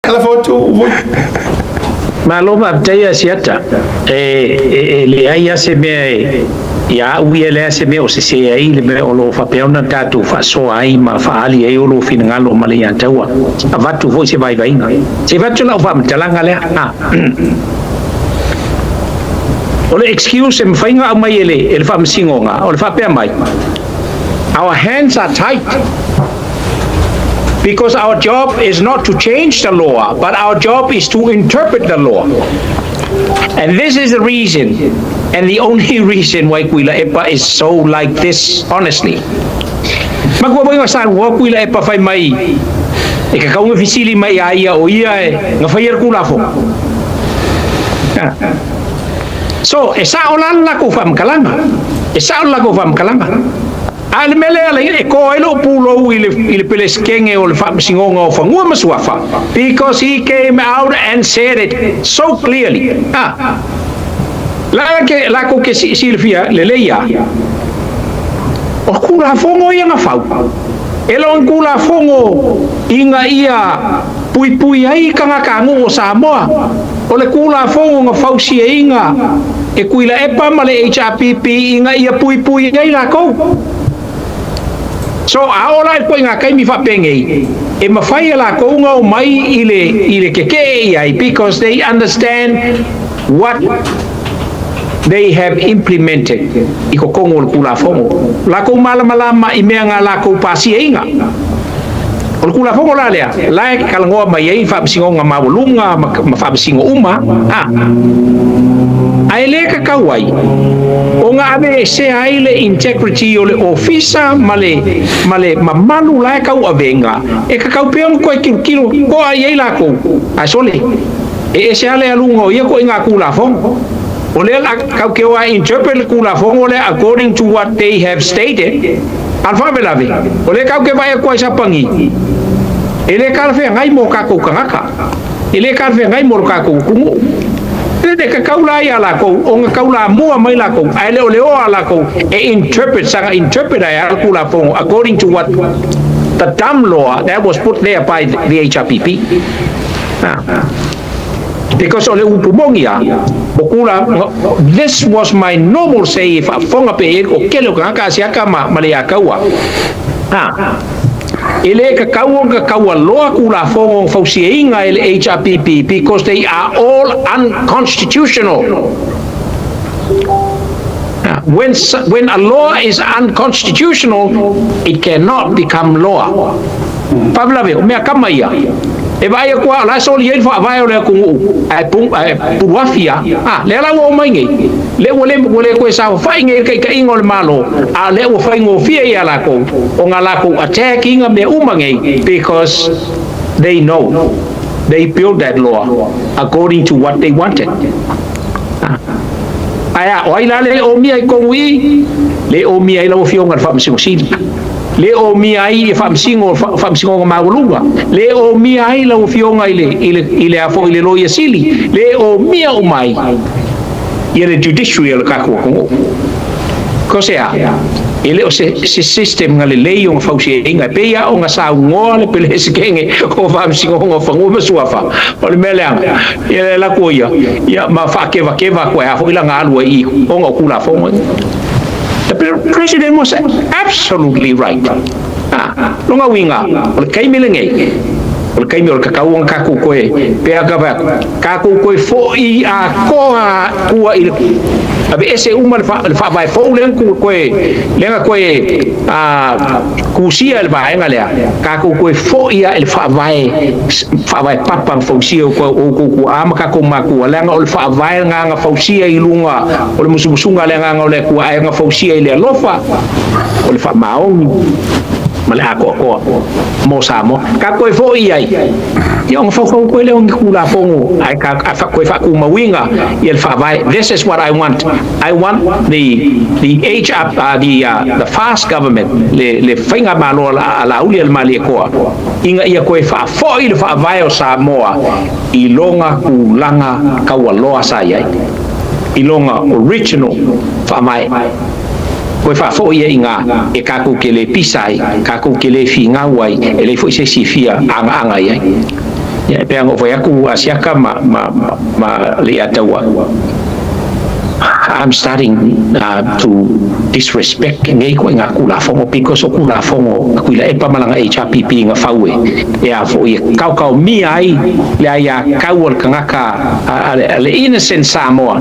Telefoto Vui. Maloma taya Asiata le ai se me ya uia le se me o se ai le me o lo fa peona tatu fa so ai ma fa ali ai o lo fin ngalo male ya taua avatu voi se vai vainga se vatu la fa mtalanga le o le excuse me fainga mai ele fa msingonga o le fa pe mai. Our hands are tied because our job is not to change the law, but our job is to interpret the law. And this is the reason, and the only reason why Kuila Epa is so like this, honestly. Magwaboy sa Kuila Epa fay mai ikakaw nga fisili mai aya o iya nga fayar kulafo. So, esa olan la ko fam kalanga. Esa olan la ko fam kalanga. Al mele ala ko elo pulo ile peles kenge o fam singonga o fangua masuafa, because he came out and said it so clearly. La ko ke Silvia leleia o kula fongo ia nga fau elo kula fongo inga ia pui ai kanga kangu o Samoa o le kula fongo nga fau si inga e kuila epa male Hrpp inga ia pui ai la ko. So ahora ko nga kay mi fa pengei e mafai la ko nga mai ile keke ai, because they understand what they have implemented. Iko kongol kula fongo la ko malama imenga la ko pasi inga o kula fongo la lea la kalango mai ai fa singo nga mawulunga ma fa singo uma ai le ka kawai o nga ave se ai le integrity o le ofisa male mamalu la ka u avenga e ka kau peon ko kilo ko ai la ko a sole e se ale alungo ia ko nga kula fongo o le ka ke wa interpret kula fongo le according to what they have stated alfa belave o le ka ke vai ko sa pangi ele ka fe ngai mo ka ko kangaka ele ka fe ngai mo ka ko kungu de ka kaula ya la ko o nga kaula mua mai la ko ai le o ala ko e interpret ya kula fongo according to what the dumb law that was put there by the Hrpp. Because ole upumongia bokula, this was my normal say if fonga pe o kelo ka siaka male akawa ele ka kaua loa kula fongo fausieinga ele Hrpp, because they are all unconstitutional. When a law is unconstitutional, it cannot become law. Pablabe o mea kamaia e vai kwa la soli ele fa vai ole ku ai puafia le la o mai ngi le wole ko sa fa ngi ka ingol malo le o fa ngo fia ya la ko o ngala ko attacking me umangi, because they know they built that law according to what they wanted. Aya o ila le o mi ai ko wi le o mi ai la o fio ngal fa msing le o mi ai fa msingo maulunga le o mi ai la o fionga ile afo ile lo yasili le o mi o mai ile judicial ka ko kosea ile o se system ngale le o fausi inga pe ya o nga sa ngole pele skenge o fa msingo ngo fa ngo masuafa o le melang ile la ko ya ma fa ke va ko ya fo ila ngalu i o ngo kula fo. The president was absolutely right. Longa winga, o kai milenge, o kai mil kakauang kaku koe, pe agava, kaku koe fo I a koa kua il, abe ese uma fa vai fo len koe, lenga koe kusia el vai ngalea, kaku koe fo I el fa vai papang fausia ko o ama kaku maku, lenga o fa vai nga fausia ilunga, o musumunga lenga ole ku ai nga fausia ile lofa, o fa maong male ako mo samo ka ko fo ai yung fo ko le on kula fongo ai ka ko fa ku mawinga yel fa vai. This is what I want the the fast government le finga malo la uli el mali ko inga ia ko fa fo il fa vai o Samoa ilonga ku langa ka waloa sai ilonga original fa mai ko fa fo ia inga e ka ku ke le pisai ka ku ke le finga wai e le fo se sifia anga ia ya pe ngo foi aku asiaka ma le atawa. I'm starting to disrespect ngai ko nga kulafongo because o kulafongo kuila e pa malanga Hrpp nga fawe e a fo e kau mi ai le ya kau kangaka le innocent Samoa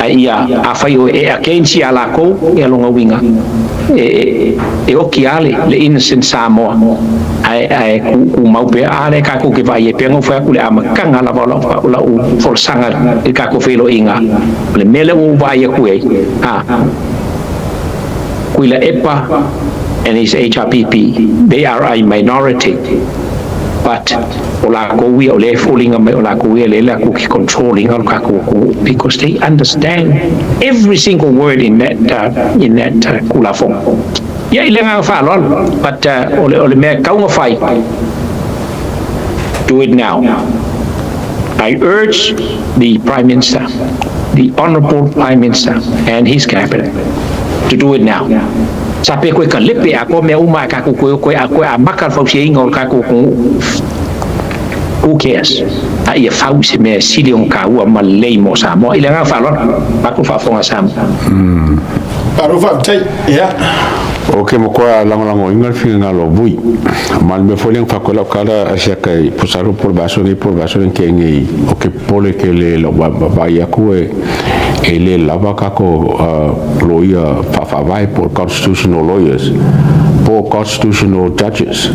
ia a fai o e a kensi ala ko e longa winga e o kiale le innocent Samoa ai ku mau pe ale ka ku ke vai e pengo fa ku le amakanga la la u forsanga e ka ku felo inga le mele u vai ku e kuila epa and his Hrpp they are a minority but ola ko wi ole falling me ola ko wi le la ku controlling al ka ku because they understand every single word in that kulafong ya ilenga fa lol but ole me ka nga fai do it now. I urge the Prime Minister, the Honorable Prime Minister and his cabinet to do it now. Sape ko ka lepe ako me uma ka ko ako makal fau se ingol ka ko who cares? Ai fau se me silion ka wa malei mo sa mo ilenga fa lor ba ko fa fonga sam. Paro fa tai ya. Okay, mo kwa lango ingal finga lo vui. Mal me foleng fa kola kala asia kai pusaro por baso ke ngi okay pole ke le lo ba ya ku e le lava ka ko lawyer fa vai por constitutional lawyers por constitutional judges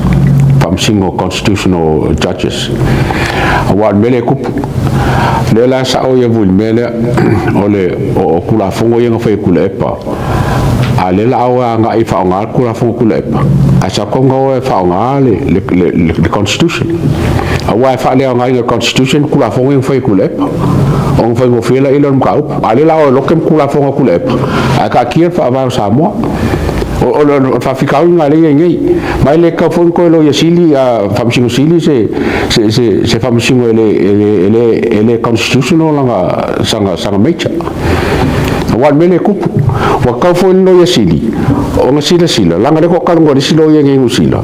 from single constitutional judges awal mele kup le la sa o ye vul mele ole o kula fongo yenga fa kula epa ale la awa nga I fa nga kula fongo kula epa asa kongo e fa nga le constitution awa fa le nga le constitution kula fongo yenga fa kula epa on fa mo fela ilon ka ale la o lokem kula fongo kula epa aka kier fa va sa mo o fa ficar nga le ngai mai le ka fon ko lo yasili fa msingo sili se fa msingo ele constitutional nga sanga mecha wan mele kupu wa ka fon lo yasili o nga sila langa le ko ka ngo silo ye ngai usila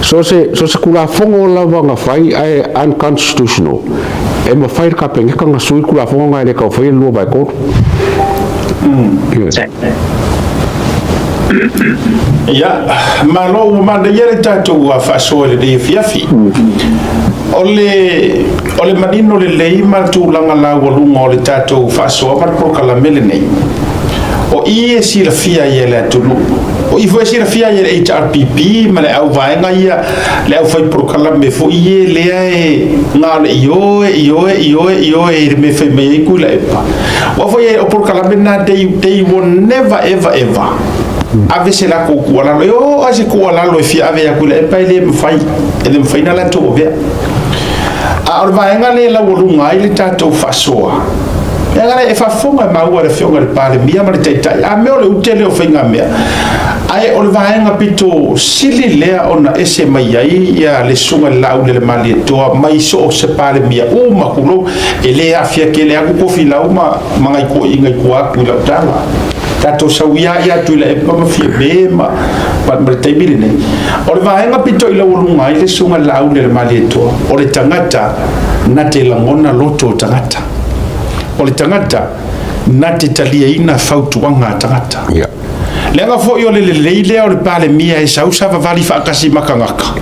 so se kula fongo la nga fai ai unconstitutional e mo fai ka penga ka nga sui kula fongo nga le ka fai lo ba ko ya malo manda yele tato wa fasole de fiafi ole manino le lei ma tu langa la wolunga ole tato faso ma pro kala melene o ie si la fia yele tulu o I foi si la fia yele Hrpp ma le au vai nga ia le au fai pro kala me fo ie le e nga le io e me fe me ku la epa o foi o pro kala me na they will never ever ave se la ko wala yo ase ko wala lo fi ave ya kula e pa ele mfai na la to ve a or va nga le la wolunga ile tato fasoa ya nga e fa fonga ma wa le fionga le pale mia ma le tai a me ole utele o finga me ai or va nga pito sili le ona ese mai ai ya le sunga la u le mali to mai so se pale mia o ma kulo ele afia ke le ko fi la uma mangai ko ingai ko aku la tala tato sawia ya tu le pa fi be ma te bile ne o le vaenga pito I la wolunga I le sunga la u le mali to o le tangata na te langona loto tangata o le tangata na te talia ina fautuanga tangata lenga fo yo le leile o le pale mia e sau sa vali fa kasi makangaka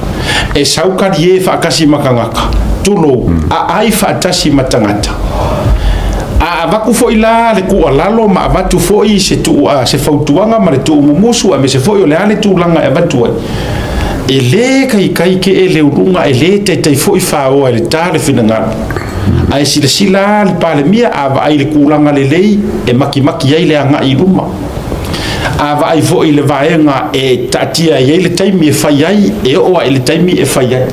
e sau ka die fa kasi makangaka tulo ai fa tasi matangata avaku fo ila le ku alalo ma avatu fo I se tu se fautuanga ma le tu mumusu a me se fo yo le ale tu langa avatu ele kai ke ele urunga ele te fo I fa o ele tale finanga ai sila le pale mia ava ai le kulanga le lei e maki ai le anga I ruma ava ai fo I le vaenga e tatia ye le taimi e fai ai e o ele taimi e fai ai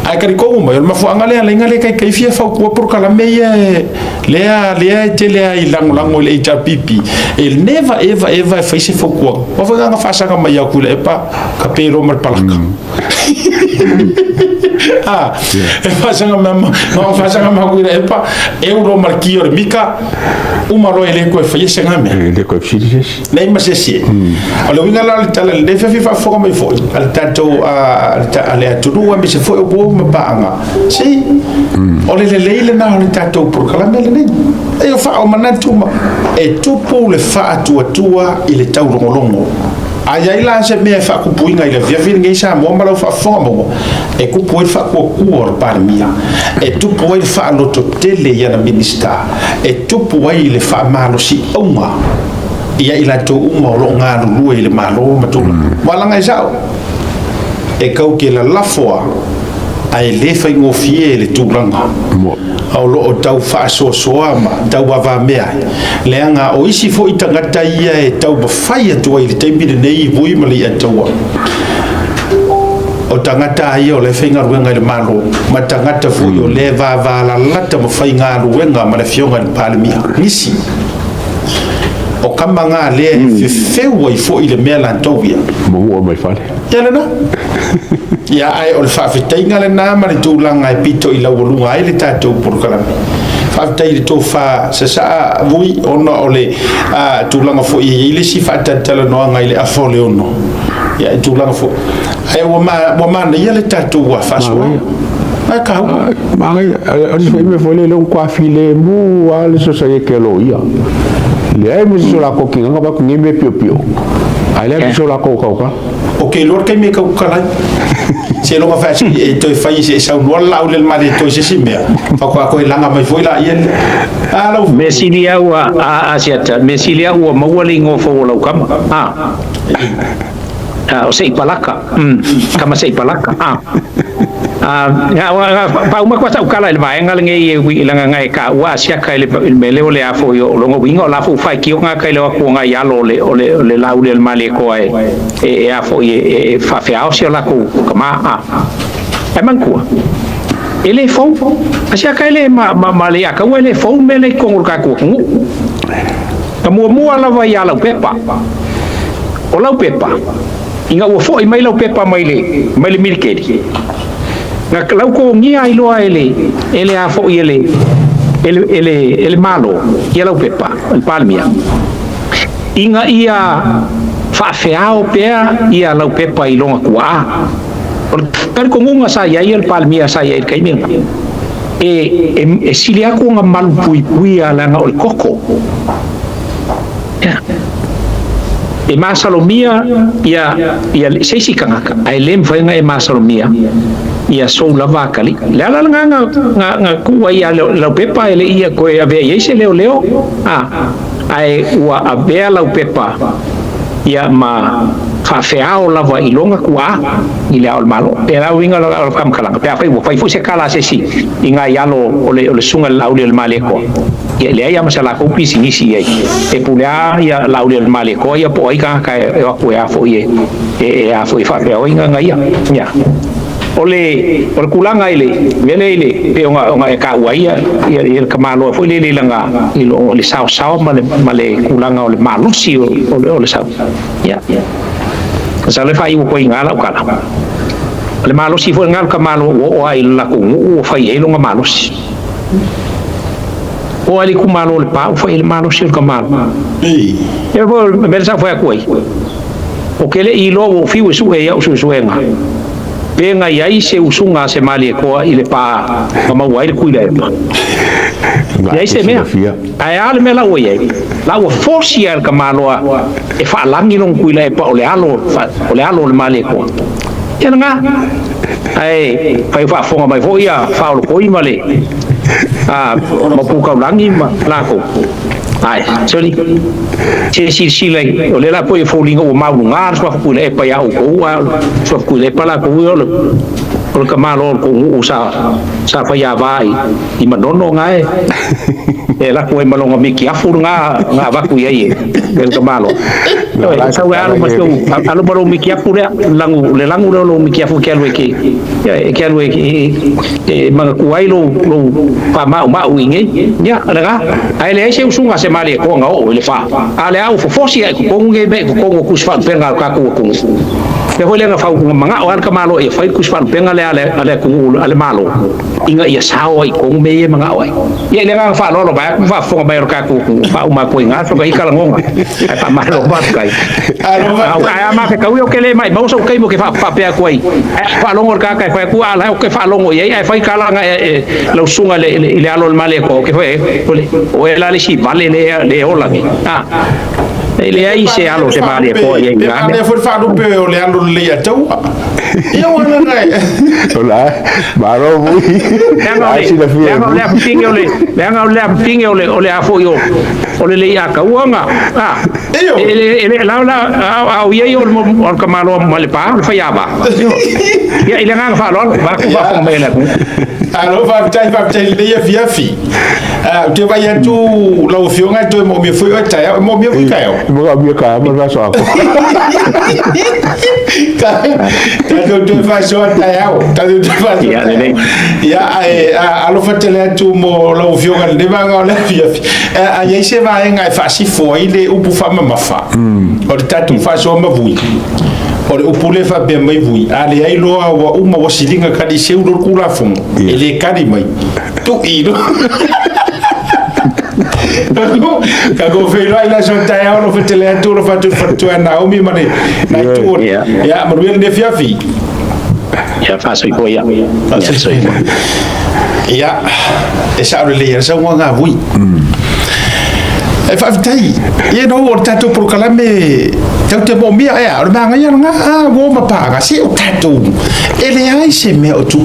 ai kari ko mo ma fo angale le kai fia fa ko por kala me le tele ai lango le Hrpp el never ever fa se fo ko o fa nga fa sa ka mai ku le pa ka pero mar palaka fasanga makuira epa euro markio mika umaro ele ko fa yesenga me de ko fisi nei masesi alo winga la tala le fa fo mai fo al tanto ale atu wa me se fo bo ma banga si ole le leile na ole tanto por kala mele nei e fa o manatuma e tupu le fa tua ile tau longo aya ila se me fa ku puinga ile via vin ngai sa mo malo fa fo mo e ku pu fa ku or par mia e tu pu fa no to tele ya na minista e tu pu ile fa malo si uma ia ila to uma lo nga lu ile malo ma tu wala ngai sa e kau ke la lafoa ai le fa ngo fie le tu ranga au lo tau fa so ma tau va mea le anga o isi fo itangata ia e tau ba fai atu ai le tembi de nei vui mali atu o tangata ia o le fenga ruenga le malo ma tangata fu o le va la lata ma fai nga ruenga ma le fionga le palmia nisi o kamanga le feu i fo ile mea lantovia mo mai fale na ya ai o fa fitainga le na ma le tulanga e pito i la wolunga ai le tatou por kala fa tai to fa sa vui ona ole tulanga fo i le si fa tala no nga ile afole ono ya tulanga fo ai wo ma ia le tatou wa fa so ka ma ai me fole le un kwa file mu ale so sa ke lo ia le ai me so la ko kinga ba ku ngime pio pio ai le so la ko ka ok lor kai me ka kala se lo fa e to fai se sa no la le male to se simbe fa ko langa mai foi la ien alo mesilia wa asiata mesilia wa mawali ngo fo lo kam o sei palaka kama sei palaka pa uma kwata ukala le vai ngale nge wi langa ngai ka wa sia kai le mele ole afo yo longo wingo la fu fa ki nga kai le ko nga ya lo le la ule le male ko e afo e fa fe au sia la ko kama e manku ele fo asia kai le ma le aka wele fo mele ko ka ko kamu mua la vai ya la pepa o la pepa inga wo fo i mai la pepa mai le milkedi na lau ko ngia i loa ele a fo ele malo ia lau pepa el palmia inga ia faafeao pea ia lau pepa i longa kua per kongunga sa ia el palmia sa ia kai menga e sili aku nga malu pui ala nga ol koko e masalomia ia seisi kangaka ai lem foi nga e masalomia ia sou lava kali le ala nga kuwa ia lau pepa ele ia ko ave ia se leo ai ua ave lau pepa ia ma faafeao lava i longa kua i le ao malo pe la winga la kam kala pe fai fu se kala se si inga yalo ole sunga la ule le male ko ia le ia masala ko pisi nisi ai e pula ia la ule le male ko ia po ai ka e ko ia fo ie e a fo fa pe inga ia ya ole kulanga ile vele pe nga e ka wa ia ka malo fo le langa ilo le sao male kulanga ole malusi ole sao ya sa le fai ko ingala kala le malo si fo ngal ka malo o ai la ko o fai e longa malo si o ali ku malo le pa fo ele malo si ka malo e vo me sa fo ko o ke le ilo o fi o su e ya su nga penga ia se usunga se mali ko ile pa ma wai ku ile pa ia se me ai al me la oye la o forsi al kamalo e fa langi non ku ile pa ole alo le mali ko ia nga ai fa fonga mai fo ia fa o ko i male ma pu ka langi ma la ko ai sorry si le ole la poi fo lingo o mau ngar so fu le pa ya o ko so fu le pa la ko o ka malo ko usa sa fa ya vai i manono ngai e la ko malonga miki afu nga va ku ye el ka malo sa wa alo mas alo baro miki afu le langu lo miki afu ke alwe e ma ku ai lo pa ma winge ya daga ai le se usunga se mali ko nga o le fa ale au fo fosi ko nge be ko ku sfa penga ka ku pe hole nga fau manga o ka malo e fai ku span penga le ku ale malo inga ia sao ai kong me manga oi ia le nga fa lo ba fa fo ba ka ku fa uma ko inga so kai kala ngonga ai pa malo ba kai ai ma ka u ke le mai ba so kai mo ke fa pe ko ai fa lo ngor ka kai fa ku ala ke fa lo ngo ai fa kala nga lo sunga le alo el male ko ke foi o la le si vale le ola le ai se alo se male ko ai nga ne fo fa do pe o le alo le ya tau ia wana ngai ola baro vui ai la fia le pinge ole afo yo ole le ya ka uanga ele la au ye yo o ka malo male pa fa ya ba ya ile nga fa lo ba ku fa ko mele ku alo fa tai le ya fia fi te vai tu la ofionga tu mo mi foi o tai mo mi foi kai mo ga mi ka mo va so ako ta do fa so tai ta do fa ya alo fa tele tu mo la ofionga le va nga fia a ye se va nga fa si foi le upu fa ma fa o ta tu fa so ma vui o le upule fa be mai vui ale ai loa wa uma wasilinga kadi seulo kula fong ele kadi mai tu ino kago felo ai la sonta ya lo fetele tu lo fatu na o mi mane na tu ya ma ruel de fiafi ya fa so ko ya ya esa le ya sa nga vui e fa tai ye no o tato por kalame te mo mia e o manga ya nga wo ma paga si o tato ele ai se me o tu